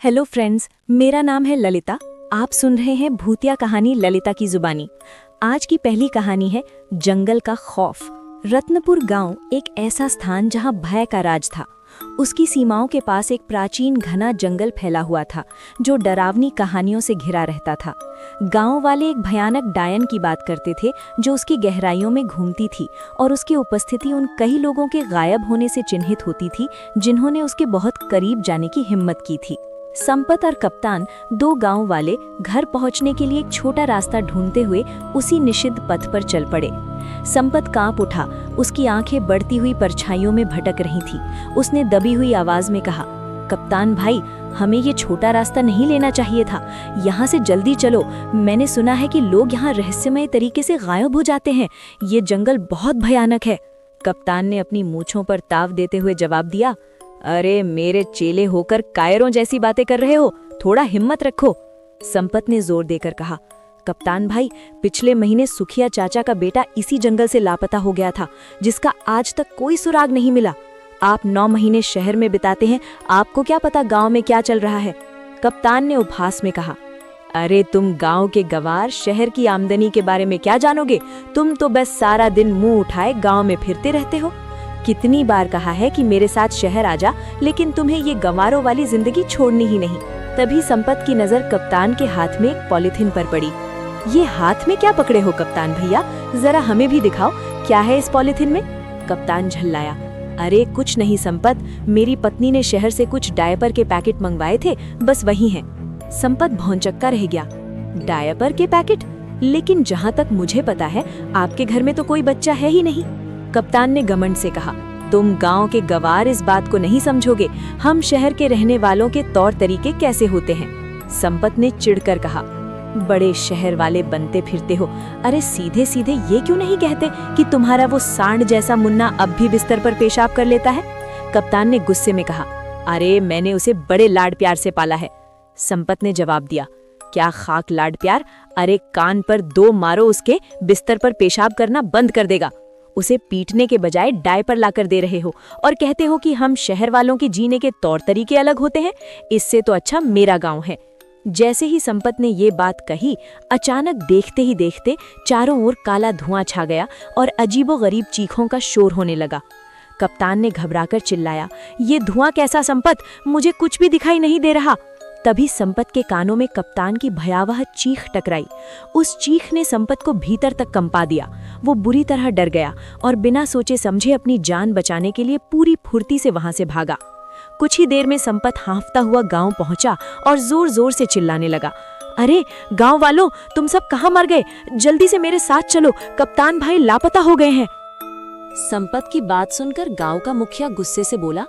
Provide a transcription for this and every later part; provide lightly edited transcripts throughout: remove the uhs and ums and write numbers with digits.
Hello friends, मेरा नाम है ललिता। आप सुन रहे हैं भूतिया कहानी ललिता की जुबानी। आज की पहली कहानी है जंगल का खौफ। रत्नपुर गांव एक ऐसा स्थान जहां भय का राज था। उसकी सीमाओं के पास एक प्राचीन घना जंगल फैला हुआ था जो डरावनी कहानियों से घिरा रहता था। गांव वाले एक भयानक डायन की बात करते थे जो उसकी गहराइयों में घूमती थी और उसकी उपस्थिति उन कई लोगों के गायब होने से चिन्हित होती थी जिन्होंने उसके बहुत करीब जाने की हिम्मत की थी। संपत और कप्तान, दो गांव वाले, घर पहुंचने के लिए एक छोटा रास्ता ढूंढते हुए उसी निषिद्ध पथ पर चल पड़े। संपत कांप उठा, उसकी आंखें बढ़ती हुई परछाइयों में भटक रही थी। उसने दबी हुई आवाज में कहा, कप्तान भाई, हमें ये छोटा रास्ता नहीं लेना चाहिए था। यहाँ से जल्दी चलो। मैंने सुना है कि लोग यहाँ रहस्यमय तरीके से गायब हो जाते हैं। ये जंगल बहुत भयानक है। कप्तान ने अपनी मूंछों पर ताव देते हुए जवाब दिया, अरे मेरे चेले होकर कायरों जैसी बातें कर रहे हो, थोड़ा हिम्मत रखो। संपत ने जोर देकर कहा, कप्तान भाई, पिछले महीने सुखिया चाचा का बेटा इसी जंगल से लापता हो गया था, जिसका आज तक कोई सुराग नहीं मिला। आप 9 महीने शहर में बिताते हैं, आपको क्या पता गांव में क्या चल रहा है। कप्तान ने उपहास में कहा, अरे तुम गांव के गवार शहर की आमदनी के बारे में क्या जानोगे। तुम तो बस सारा दिन मुंह उठाए गांव में फिरते रहते हो। कितनी बार कहा है कि मेरे साथ शहर आ जा, लेकिन तुम्हें ये गंवारों वाली जिंदगी छोड़नी ही नहीं। तभी संपत की नजर कप्तान के हाथ में एक पॉलिथीन पर पड़ी। ये हाथ में क्या पकड़े हो कप्तान भैया, जरा हमें भी दिखाओ, क्या है इस पॉलिथीन में। कप्तान झल्लाया, अरे कुछ नहीं संपत, मेरी पत्नी ने शहर से कुछ डायपर के पैकेट मंगवाए थे, बस वही हैं। संपत भौंचक्का रह गया, डायपर के पैकेट? लेकिन जहाँ तक मुझे पता है आपके घर में तो कोई बच्चा है ही नहीं। कप्तान ने घमंड से कहा, तुम गांव के गवार इस बात को नहीं समझोगे, हम शहर के रहने वालों के तौर तरीके कैसे होते हैं। संपत ने चिढ़कर कहा, बड़े शहर वाले बनते फिरते हो। अरे सीधे सीधे ये क्यों नहीं कहते कि तुम्हारा वो सांड जैसा मुन्ना अब भी बिस्तर पर पेशाब कर लेता है। कप्तान ने गुस्से में कहा, अरे मैंने उसे बड़े लाड प्यार से पाला है। संपत ने जवाब दिया, क्या खाक लाड प्यार, अरे कान पर 2 मारो, उसके बिस्तर पर पेशाब करना बंद कर देगा। उसे पीटने के बजाय डायपर लाकर दे रहे हो और कहते हो कि हम शहर वालों के जीने के तौर तरीके अलग होते हैं। इससे तो अच्छा मेरा गांव है। जैसे ही संपत ने ये बात कही, अचानक देखते ही देखते चारों ओर काला धुआं छा गया और अजीबोगरीब चीखों का शोर होने लगा। कप्तान ने घबराकर चिल्लाया, ये धुआं कैसा संपत, मुझे कुछ भी दिखाई नहीं दे रहा। तभी संपत के कानों में कप्तान की भयावह चीख टकराई। उस चीख ने संपत को भीतर तक कंपा दिया। वो बुरी तरह डर गया और बिना सोचे समझे अपनी जान बचाने के लिए पूरी फुर्ती से वहां से भागा। कुछ ही देर में संपत हांफता हुआ गांव पहुंचा और जोर जोर से चिल्लाने लगा, अरे गांव वालों, तुम सब कहाँ मर गए, जल्दी से मेरे साथ चलो, कप्तान भाई लापता हो गए हैं। संपत की बात सुनकर गांव का मुखिया गुस्से से बोला,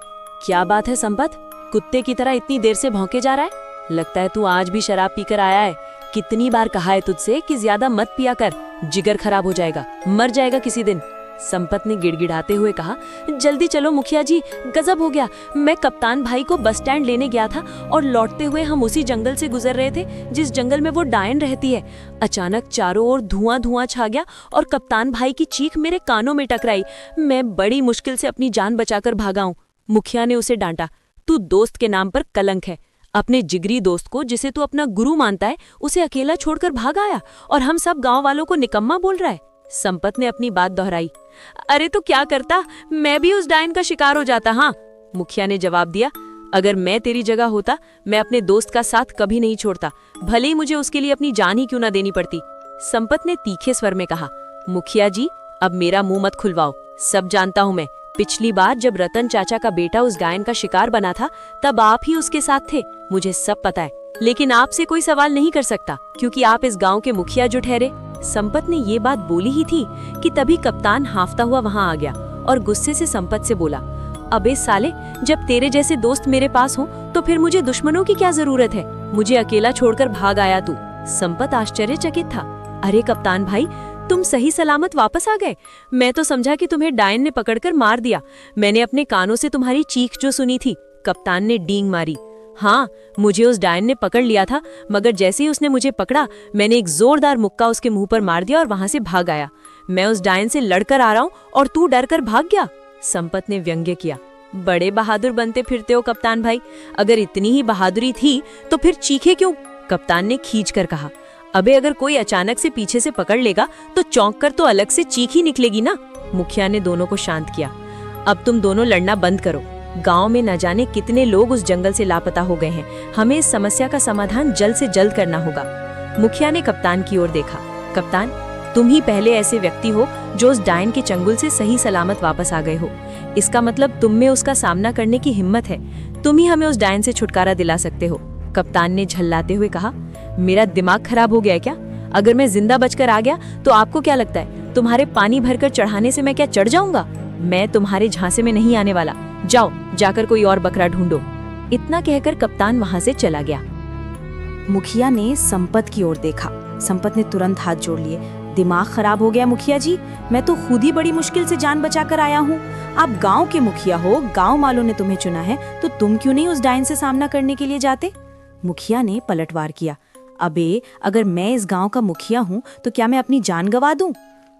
क्या बात है संपत, कुत्ते की तरह इतनी देर से भौंके जा रहा है। लगता है तू आज भी शराब पीकर आया है। कितनी बार कहा है तुझसे कि ज्यादा मत पिया कर, जिगर खराब हो जाएगा, मर जाएगा किसी दिन। संपत ने गिड़गिड़ाते हुए कहा, जल्दी चलो मुखिया जी, गजब हो गया। मैं कप्तान भाई को बस स्टैंड लेने गया था और लौटते हुए हम उसी जंगल से गुजर रहे थे जिस जंगल में वो डायन रहती है। अचानक चारों ओर धुआं धुआं छा गया और कप्तान भाई की चीख मेरे कानों में टकराई। मैं बड़ी मुश्किल से अपनी जान बचाकर भागा हूँ। मुखिया ने उसे डांटा, तू दोस्त के नाम पर कलंक है। अपने जिगरी दोस्त को, जिसे तू अपना गुरु मानता है, उसे अकेला छोड़कर भाग आया और हम सब गांव वालों को निकम्मा बोल रहा है। संपत ने अपनी बात दोहराई, अरे तो क्या करता, मैं भी उस डायन का शिकार हो जाता। हाँ, मुखिया ने जवाब दिया, अगर मैं तेरी जगह होता मैं अपने दोस्त का साथ कभी नहीं छोड़ता, भले ही मुझे उसके लिए अपनी जान ही क्यों ना देनी पड़ती। संपत ने तीखे स्वर में कहा, मुखिया जी, अब मेरा मुंह मत खुलवाओ, सब जानता हूं मैं। पिछली बार जब रतन चाचा का बेटा उस डायन का शिकार बना था, तब आप ही उसके साथ थे, मुझे सब पता है। लेकिन आपसे कोई सवाल नहीं कर सकता क्योंकि आप इस गांव के मुखिया जो ठहरे। संपत ने ये बात बोली ही थी कि तभी कप्तान हांफता हुआ वहां आ गया और गुस्से से संपत से बोला, अबे साले, जब तेरे जैसे दोस्त मेरे पास हो तो फिर मुझे दुश्मनों की क्या जरूरत है, मुझे अकेला छोड़कर भाग आया तू। संपत आश्चर्यचकित था, अरे कप्तान भाई, तुम सही सलामत वापस आ गए। मैं तो समझा कि तुम्हें डायन ने पकड़कर मार दिया। मैंने अपने कानों से तुम्हारी चीख जो सुनी थी। कप्तान ने डींग मारी, हाँ, मुझे उस डायन ने पकड़ लिया था, मगर जैसे ही उसने मुझे पकड़ा, मैंने एक जोरदार मुक्का उसके मुंह पर मार दिया और वहां से भाग आया। मैं उस डायन से लड़कर आ रहा हूँ और तू डर कर भाग गया। संपत ने व्यंग्य किया, बड़े बहादुर बनते फिरते हो कप्तान भाई। अगर इतनी ही बहादुरी थी तो फिर चीखे क्यों? कप्तान ने खींच कर कहा। अबे अगर कोई अचानक से पीछे से पकड़ लेगा तो चौंक कर तो अलग से चीख ही निकलेगी ना। मुखिया ने दोनों को शांत किया। अब तुम दोनों लड़ना बंद करो। गांव में न जाने कितने लोग उस जंगल से लापता हो गए हैं। हमें इस समस्या का समाधान जल्द से जल्द करना होगा। मुखिया ने कप्तान की ओर देखा। कप्तान, तुम ही पहले ऐसे व्यक्ति हो जो उस डायन के चंगुल से सही सलामत वापस आ गए हो। इसका मतलब तुम में उसका सामना करने की हिम्मत है। तुम ही हमें उस डायन से छुटकारा दिला सकते हो। कप्तान ने झल्लाते हुए कहा। मेरा दिमाग खराब हो गया है क्या? अगर मैं जिंदा बचकर आ गया तो आपको क्या लगता है तुम्हारे पानी भरकर चढ़ाने से मैं क्या चढ़ जाऊंगा? मैं तुम्हारे झांसे में नहीं आने वाला। जाओ, जाकर कोई और बकरा ढूंढो। इतना कहकर कप्तान वहां से चला गया। मुखिया ने संपत की ओर देखा। संपत ने तुरंत हाथ जोड़ लिए। दिमाग खराब हो गया मुखिया जी, मैं तो खुद ही बड़ी मुश्किल से जान बचाकर आया हूँ। आप गांव के मुखिया हो, गांव वालों ने तुम्हें चुना है, तो तुम क्यों नहीं उस डायन से सामना करने के लिए जाते? मुखिया ने पलटवार किया। अबे अगर मैं इस गांव का मुखिया हूँ तो क्या मैं अपनी जान गंवा दूं?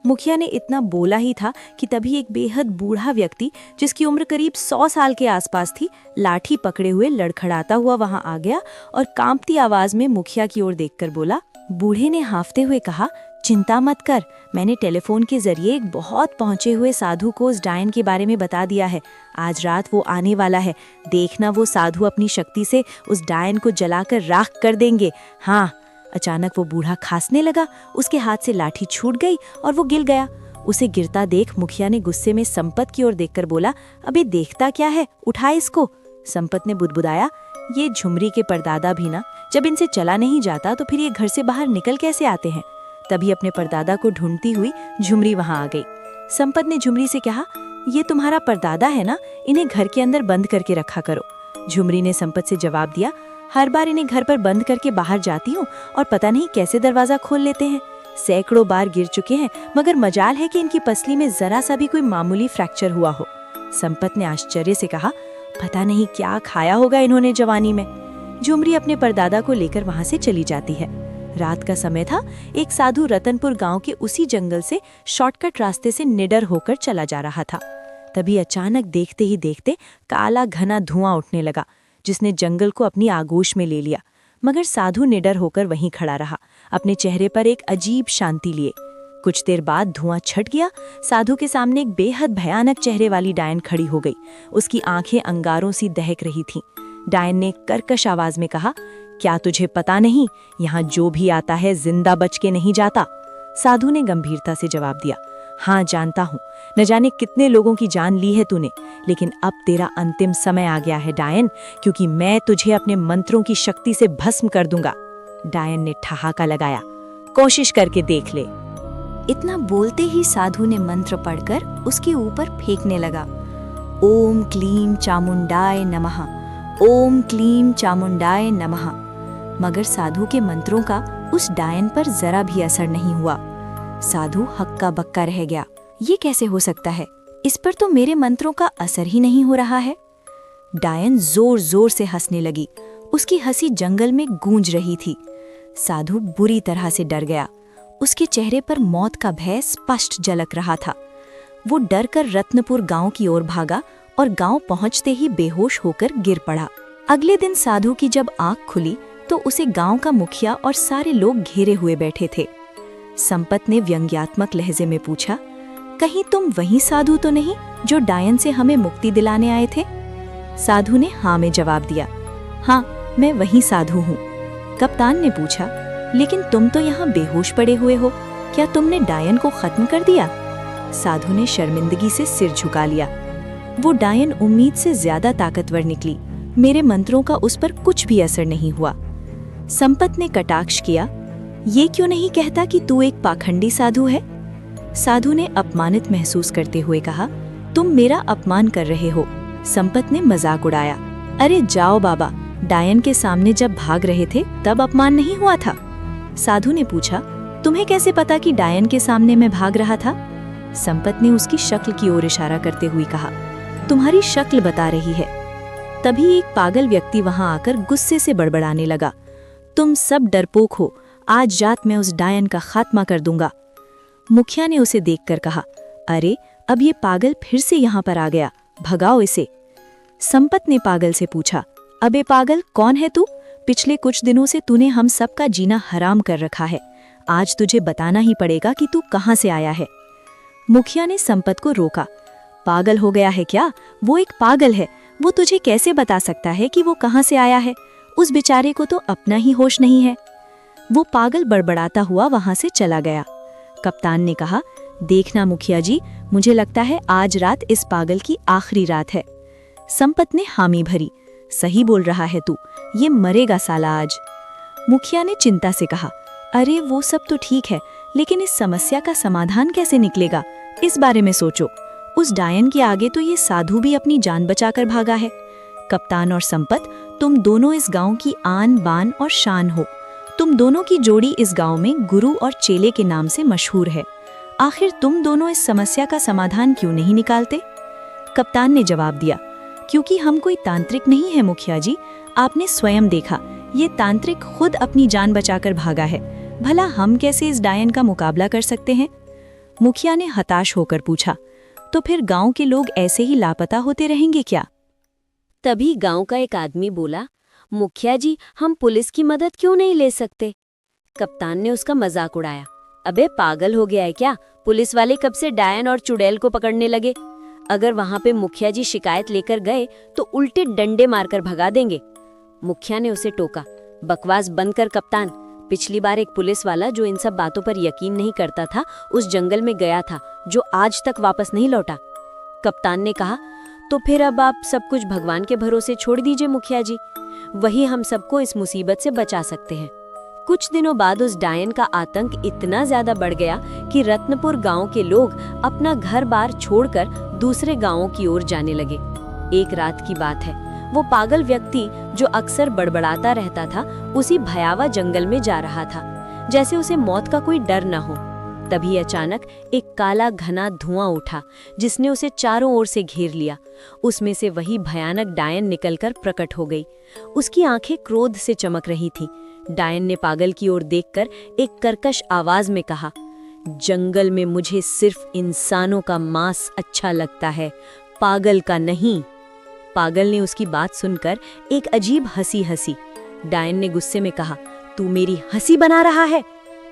मुखिया ने इतना बोला ही था कि तभी एक बेहद बूढ़ा व्यक्ति जिसकी उम्र करीब 100 साल के आसपास थी, लाठी पकड़े हुए लड़खड़ाता हुआ वहां आ गया और कांपती आवाज में मुखिया की ओर देखकर बोला। बूढ़े ने हांफते हुए कहा, चिंता मत कर, मैंने टेलीफोन के जरिए एक बहुत पहुंचे हुए साधु को उस डायन के बारे में बता दिया है। आज रात वो आने वाला है। देखना वो साधु अपनी शक्ति से उस डायन को जलाकर राख कर देंगे। हाँ। अचानक वो बूढ़ा खांसने लगा, उसके हाथ से लाठी छूट गई और वो गिर गया। उसे गिरता देख मुखिया ने गुस्से में संपत की ओर देखकर बोला, अबे देखता क्या है, उठा इसको। संपत ने बुदबुदाया, ये झुमरी के परदादा भी ना, जब इनसे चला नहीं जाता तो फिर ये घर से बाहर निकल कैसे आते हैं? तभी अपने परदादा को ढूंढती हुई झुमरी वहां आ गई। संपत ने झुमरी से कहा, ये तुम्हारा परदादा है ना, इन्हें घर के अंदर बंद करके रखा करो। झुमरी ने संपत से जवाब दिया, हर बार इन्हें घर पर बंद करके बाहर जाती हूँ और पता नहीं कैसे दरवाजा खोल लेते हैं। सैकड़ों बार गिर चुके हैं, मगर मजाल है कि इनकी पसली में जरा सा भी कोई मामूली फ्रैक्चर हुआ हो। संपत ने आश्चर्य से कहा, पता नहीं क्या खाया होगा इन्होंने जवानी में। झुमरी अपने परदादा को लेकर वहां से चली जाती है। रात का समय था। एक साधु रतनपुर गांव के उसी जंगल से शॉर्टकट रास्ते से निडर होकर चला जा रहा था। तभी अचानक देखते ही देखते काला घना धुआं उठने लगा, जिसने जंगल को अपनी आगोश में ले लिया। मगर साधु निडर होकर वहीं खड़ा रहा, अपने चेहरे पर एक अजीब शांति लिए। कुछ देर बाद धुआं छट गया। साधु के सामने एक बेहद भयानक चेहरे वाली डायन खड़ी हो गई। उसकी आंखें अंगारों सी दहक रही थीं। डायन ने कर्कश आवाज में कहा, क्या तुझे पता नहीं, यहाँ जो भी आता है जिंदा बच के नहीं जाता? साधु ने गंभीरता से जवाब दिया, हाँ जानता हूँ, न जाने कितने लोगों की जान ली है तूने, लेकिन अब तेरा अंतिम समय आ गया है डायन, क्योंकि मैं तुझे अपने मंत्रों की शक्ति से भस्म कर दूंगा। डायन ने ठहाका लगाया, कोशिश करके देख ले। इतना बोलते ही साधु ने मंत्र पढ़कर उसके ऊपर फेंकने लगा। ओम क्लीम चामुंडाय नमः, ओम क्लीम चामुंडाय नमः। मगर साधु के मंत्रों का उस डायन पर जरा भी असर नहीं हुआ। साधु हक्का बक्का रह गया। ये कैसे हो सकता है? इस पर तो मेरे मंत्रों का असर ही नहीं हो रहा है। डायन जोर जोर से हंसने लगी। उसकी हंसी जंगल में गूंज रही थी। साधु बुरी तरह से डर गया। उसके चेहरे पर मौत का भय स्पष्ट झलक रहा था। वो डर कर रत्नपुर गांव की ओर भागा और गांव पहुंचते ही बेहोश होकर गिर पड़ा। अगले दिन साधु की जब आंख खुली तो उसे गांव का मुखिया और सारे लोग घेरे हुए बैठे थे। संपत ने व्यंग्यात्मक लहजे में पूछा, कहीं तुम वही साधु तो नहीं जो डायन से हमें मुक्ति दिलाने आए थे? साधु ने हाँ में जवाब दिया। हाँ, मैं वही साधु हूँ। कप्तान ने पूछा, लेकिन तुम तो यहाँ बेहोश पड़े हुए हो, क्या तुमने डायन को खत्म कर दिया? साधु ने शर्मिंदगी से सिर झुका लिया। वो डायन उम्मीद से ज्यादा ताकतवर निकली। मेरे मंत्रों का उस पर कुछ भी असर नहीं हुआ। संपत ने कटाक्ष किया, ये क्यों नहीं कहता कि तू एक पाखंडी साधु है? साधु ने अपमानित महसूस करते हुए कहा, तुम मेरा अपमान कर रहे हो। संपत ने मजाक उड़ाया, अरे जाओ बाबा, डायन के सामने जब भाग रहे थे तब अपमान नहीं हुआ था। साधु ने पूछा, तुम्हें कैसे पता कि डायन के सामने मैं भाग रहा था? संपत ने उसकी शक्ल की ओर इशारा करते हुए कहा, तुम्हारी शक्ल बता रही है। तभी एक पागल व्यक्ति वहां आकर गुस्से से बड़बड़ाने लगा, तुम सब डरपोक हो, आज रात मैं उस डायन का खात्मा कर दूंगा। मुखिया ने उसे देखकर कहा, अरे अब ये पागल फिर से यहाँ पर आ गया, भगाओ इसे। संपत ने पागल से पूछा, अबे पागल, कौन है तू? पिछले कुछ दिनों से तूने हम सबका जीना हराम कर रखा है। आज तुझे बताना ही पड़ेगा कि तू कहाँ से आया है। मुखिया ने संपत को रोका। पागल हो गया है क्या? वो एक पागल है, वो तुझे कैसे बता सकता है कि वो कहाँ से आया है? उस बेचारे को तो अपना ही होश नहीं है। वो पागल बड़बड़ाता हुआ वहां से चला गया। कप्तान ने कहा, देखना मुखिया जी, मुझे लगता है आज रात इस पागल की आखिरी रात है। संपत ने हामी भरी, सही बोल रहा है तू, ये मरेगा साला आज। मुखिया ने चिंता से कहा, अरे वो सब तो ठीक है, लेकिन इस समस्या का समाधान कैसे निकलेगा, इस बारे में सोचो। उस डायन के आगे तो ये साधु भी अपनी जान बचाकर भागा है। कप्तान और संपत, तुम दोनों इस गांव की आन बान और शान हो। तुम दोनों की जोड़ी इस गांव में गुरु और चेले के नाम से मशहूर है। आखिर तुम दोनों इस समस्या का समाधान क्यों नहीं निकालते? कप्तान ने जवाब दिया, क्योंकि हम कोई तांत्रिक नहीं है मुखिया जी। आपने स्वयं देखा, ये तांत्रिक खुद अपनी जान बचाकर भागा है। भला हम कैसे इस डायन का मुकाबला कर सकते हैं? मुखिया ने हताश होकर पूछा, तो फिर गांव के लोग ऐसे ही लापता होते रहेंगे क्या? तभी गांव का एक आदमी बोला, मुखिया जी, हम पुलिस की मदद क्यों नहीं ले सकते? कप्तान ने उसका मजाक उड़ाया, अबे पागल हो गया है क्या? पुलिस वाले कब से डायन और चुड़ैल को पकड़ने लगे? अगर वहां पे मुखिया जी शिकायत लेकर गए तो उल्टे डंडे मारकर भगा देंगे। मुखिया ने उसे टोका, बकवास बंद कर कप्तान। पिछली बार एक पुलिस वाला जो इन सब बातों पर यकीन नहीं करता था, उस जंगल में गया था, जो आज तक वापस नहीं लौटा। कप्तान ने कहा, तो फिर अब आप सब कुछ भगवान के भरोसे छोड़ दीजिए मुखिया जी, वही हम सबको इस मुसीबत से बचा सकते हैं। कुछ दिनों बाद उस डायन का आतंक इतना ज्यादा बढ़ गया कि रत्नपुर गांव के लोग अपना घर बार छोड़कर दूसरे गांवों की ओर जाने लगे। एक रात की बात है, वो पागल व्यक्ति जो अक्सर बड़बड़ाता रहता था, उसी भयावह जंगल में जा रहा था, जैसे उसे मौत का कोई डर न हो। तभी अचानक एक काला घना धुआं उठा, जिसने उसे चारों ओर से घेर लिया। उसमें से वही भयानक डायन निकलकर प्रकट हो गई। उसकी आंखें क्रोध से चमक रही थीं। डायन ने पागल की ओर देखकर एक कर्कश आवाज में कहा, जंगल में मुझे सिर्फ इंसानों का मांस अच्छा लगता है, पागल का नहीं। पागल ने उसकी बात सुनकर एक अजीब हंसी हंसी। डायन ने गुस्से में कहा, तू मेरी हंसी बना रहा है?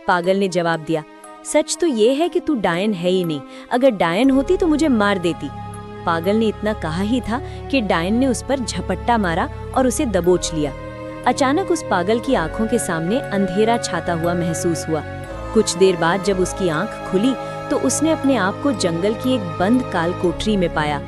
पागल ने जवाब दिया, सच तो ये है कि तू डायन है ही नहीं, अगर डायन होती तो मुझे मार देती। पागल ने इतना कहा ही था कि डायन ने उस पर झपट्टा मारा और उसे दबोच लिया। अचानक उस पागल की आंखों के सामने अंधेरा छाता हुआ महसूस हुआ। कुछ देर बाद जब उसकी आंख खुली तो उसने अपने आप को जंगल की एक बंद काल कोठरी में पाया।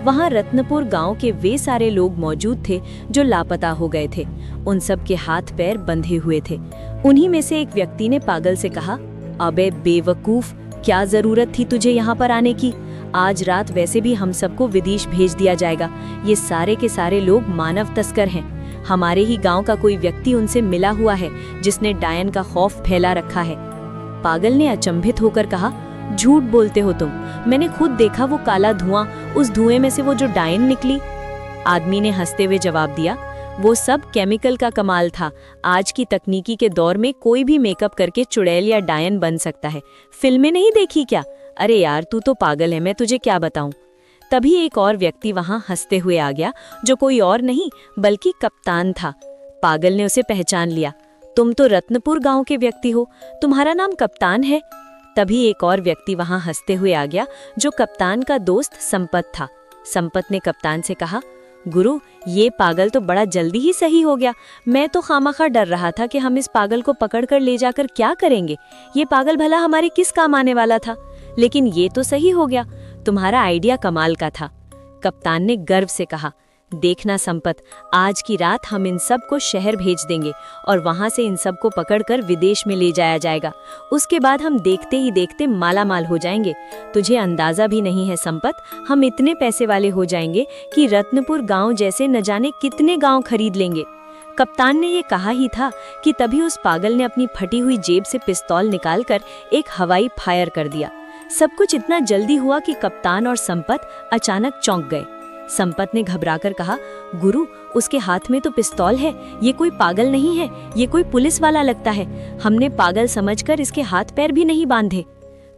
वहां रत्नपुर गांव के वे सारे लोग मौजूद थे जो लापता हो गए थे। उन सब के हाथ पैर बंधे हुए थे। उन्हीं में से एक व्यक्ति ने पागल से कहा, अबे बेवकूफ, क्या जरूरत थी तुझे यहाँ पर आने की? आज रात वैसे भी हम सबको विदेश भेज दिया जाएगा। ये सारे के सारे लोग मानव तस्कर हैं। हमारे ही गांव का कोई व्यक्ति उनसे मिला हुआ है जिसने डायन का खौफ फैला रखा है। पागल ने अचंभित होकर कहा, झूठ बोलते हो तुम, मैंने खुद देखा वो काला धुआं, उस धुएं में से वो जो डायन निकली। आदमी ने हंसते हुए जवाब दिया, वो सब केमिकल का कमाल था। आज की तकनीकी के दौर में कोई भी मेकअप करके चुड़ैल या डायन बन सकता है। फिल्में नहीं देखी क्या? अरे यार, तू तो पागल है, मैं तुझे क्या बताऊं। तभी एक और व्यक्ति वहां हंसते हुए आ गया, जो कोई और नहीं बल्कि कप्तान था। पागल ने उसे पहचान लिया, तुम तो रत्नपुर गांव के व्यक्ति हो, तुम्हारा नाम कप्तान है। तभी एक और व्यक्ति वहां हंसते हुए आ गया, जो कप्तान का दोस्त संपत था। संपत ने कप्तान से कहा, गुरु, ये पागल तो बड़ा जल्दी ही सही हो गया। मैं तो खामखा डर रहा था कि हम इस पागल को पकड़कर ले जाकर क्या करेंगे। ये पागल भला हमारे किस काम आने वाला था, लेकिन ये तो सही हो गया। तुम्हारा आइडिया कमाल का था। कप्तान ने गर्व से कहा, देखना संपत, आज की रात हम इन सब को शहर भेज देंगे और वहां से इन सब को पकड़कर विदेश में ले जाया जाएगा। उसके बाद हम देखते ही देखते माला माल हो जाएंगे। तुझे अंदाजा भी नहीं है संपत, हम इतने पैसे वाले हो जाएंगे कि रत्नपुर गांव जैसे न जाने कितने गांव खरीद लेंगे। कप्तान ने ये कहा ही था कि तभी उस पागल ने अपनी फटी हुई जेब से पिस्तौल निकालकर एक हवाई फायर कर दिया। सब कुछ इतना जल्दी हुआ कि कप्तान और संपत अचानक चौंक गए। संपत ने घबराकर कहा, गुरु, उसके हाथ में तो पिस्तौल है, ये कोई पागल नहीं है, ये कोई पुलिस वाला लगता है। हमने पागल समझकर इसके हाथ पैर भी नहीं बांधे।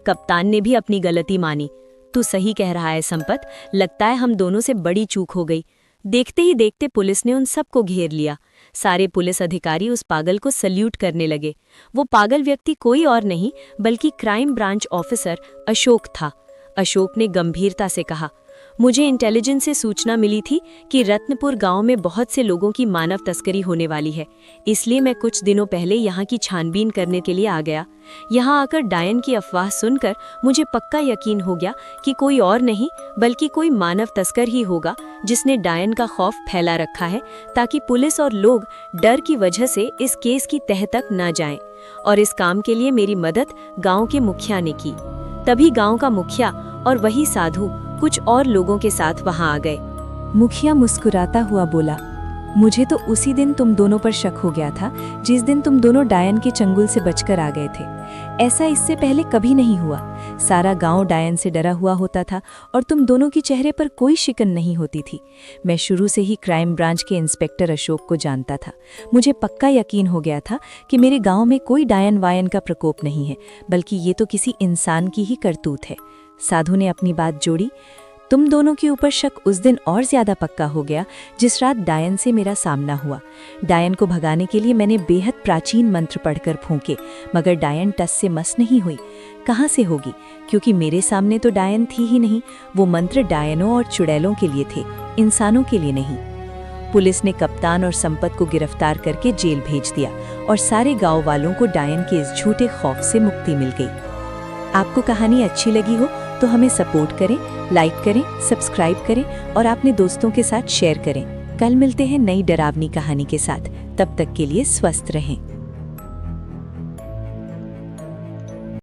कप्तान ने भी अपनी गलती मानी। तू सही कह रहा है संपत, लगता है हम दोनों से बड़ी चूक हो गई। देखते ही देखते पुलिस ने उन सबको घेर लिया। सारे पुलिस अधिकारी उस पागल को सल्यूट करने लगे। वो पागल व्यक्ति कोई और नहीं बल्कि क्राइम ब्रांच ऑफिसर अशोक था। अशोक ने गंभीरता से कहा, मुझे इंटेलिजेंस से सूचना मिली थी कि रत्नपुर गांव में बहुत से लोगों की मानव तस्करी होने वाली है, इसलिए मैं कुछ दिनों पहले यहाँ की छानबीन करने के लिए आ गया। यहाँ आकर डायन की अफवाह सुनकर मुझे पक्का यकीन हो गया कि कोई और नहीं बल्कि कोई मानव तस्कर ही होगा जिसने डायन का खौफ फैला रखा है, ताकि पुलिस और लोग डर की वजह से इस केस की तह तक न जाएं। और इस काम के लिए मेरी मदद गाँव के मुखिया ने की। तभी गाँव का मुखिया और वही साधु कुछ और लोगों के साथ वहां आ गए। मुखिया मुस्कुराता हुआ बोला, मुझे तो उसी दिन तुम दोनों पर शक हो गया था जिस दिन तुम दोनों डायन के चंगुल से बचकर आ गए थे। ऐसा इससे पहले कभी नहीं हुआ। सारा गांव डायन से डरा हुआ होता था और तुम दोनों के चेहरे पर कोई शिकन नहीं होती थी। मैं शुरू से ही क्राइम ब्रांच के इंस्पेक्टर अशोक को जानता था। मुझे पक्का यकीन हो गया था कि मेरे गाँव में कोई डायन वायन का प्रकोप नहीं है, बल्कि ये तो किसी इंसान की ही करतूत है। साधु ने अपनी बात जोड़ी, तुम दोनों के ऊपर शक उस दिन और ज्यादा पक्का हो गया जिस रात डायन से मेरा सामना हुआ। डायन को भगाने के लिए मैंने बेहद प्राचीन मंत्र पढ़कर फूंके, मगर डायन टस से मस नहीं हुई। कहाँ से होगी, क्योंकि मेरे सामने तो डायन थी ही नहीं। वो मंत्र डायनों और चुड़ैलों के लिए थे, इंसानों के लिए नहीं। पुलिस ने कप्तान और संपत को गिरफ्तार करके जेल भेज दिया और सारे गाँव वालों को डायन के इस झूठे खौफ से मुक्ति मिल गई। आपको कहानी अच्छी लगी हो तो हमें सपोर्ट करें, लाइक करें, सब्सक्राइब करें और अपने दोस्तों के साथ शेयर करें। कल मिलते हैं नई डरावनी कहानी के साथ। तब तक के लिए स्वस्थ रहें।